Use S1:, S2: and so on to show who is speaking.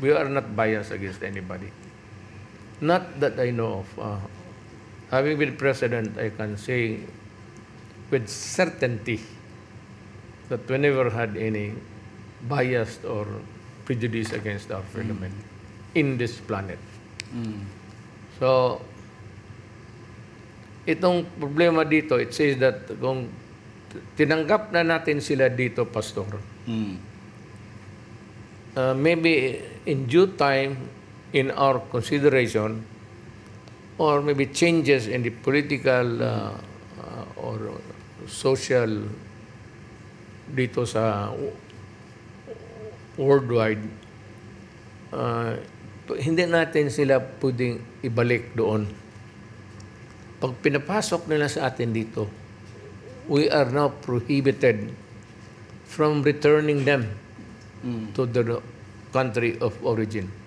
S1: We are not biased against anybody. Not that I know of. Having been president, I can say with certainty that we never had any bias or prejudice against our fellow men in this planet. So, itong problema dito, it says that kung tinanggap na natin sila dito, Pastor, maybe in due time, in our consideration, or maybe changes in the political or social dito sa worldwide, hindi natin sila pwedeng ibalik doon. Pag pinapasok nila sa atin dito, we are now prohibited from returning them to the country of origin.